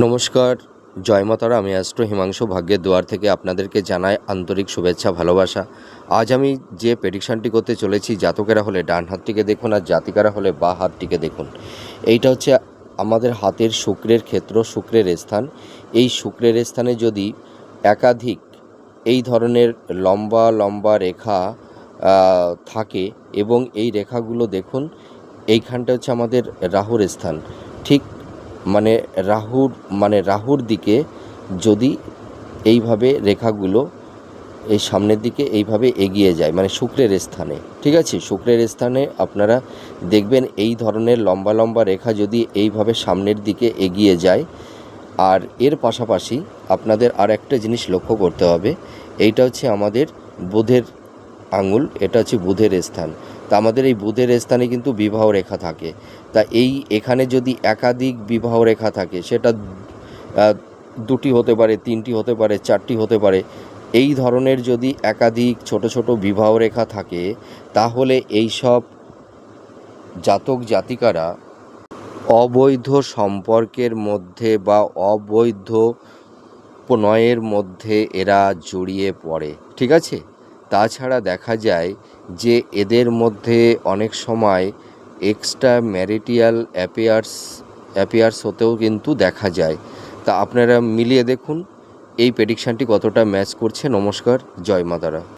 নমস্কার, জয় মা তারা। আমি অ্যাস্ট্রো হিমাংশু ভাগ্যের দুয়ার থেকে আপনাদেরকে জানাই আন্তরিক শুভেচ্ছা, ভালোবাসা। আজ আমি যে প্রেডিকশানটি করতে চলেছি, জাতকেরা হলে ডান হাতটিকে দেখুন আর জাতিকারা হলে বাঁ হাতটিকে দেখুন। এইটা হচ্ছে আমাদের হাতের শুক্রের ক্ষেত্র, শুক্রের স্থান। এই শুক্রের স্থানে যদি একাধিক এই ধরনের লম্বা লম্বা রেখা থাকে এবং এই রেখাগুলো দেখুন, এইখানটা হচ্ছে আমাদের রাহুর স্থান। ঠিক রাহুর দিকে যদি এইভাবে রেখাগুলো এই সামনের দিকে এইভাবে এগিয়ে যায়, মানে শুক্রের স্থানে, ঠিক আছে, শুক্রের স্থানে আপনারা দেখবেন এই ধরনের লম্বা লম্বা রেখা যদি এইভাবে সামনের দিকে এগিয়ে যায়। আর এর পাশাপাশি আপনাদের আর একটা জিনিস লক্ষ্য করতে হবে, এইটা হচ্ছে আমাদের বুধের আঙুল, এটা হচ্ছে বুধের স্থান। তা আমাদের এই বুধের স্থানে কিন্তু বিবাহ রেখা থাকে। তা এখানে যদি একাধিক বিবাহ রেখা থাকে, সেটা দুটি হতে পারে, তিনটি হতে পারে, চারটি হতে পারে। এই ধরনের যদি একাধিক ছোট ছোট বিবাহ রেখা থাকে, তাহলে এই সব জাতক জাতিকারা অবৈধ সম্পর্কের মধ্যে বা অবৈধ প্রণয়ের মধ্যে এরা জড়িয়ে পড়ে, ঠিক আছে। তাছাড়া দেখা যায় যে এদের মধ্যে অনেক সময় এক্সট্রা ম্যারিটাল অ্যাফেয়ার্স হতেও কিন্তু দেখা যায়। তা আপনারা মিলিয়ে দেখুন এই প্রেডিকশানটি কতটা ম্যাচ করছে। নমস্কার, জয় মা তারা।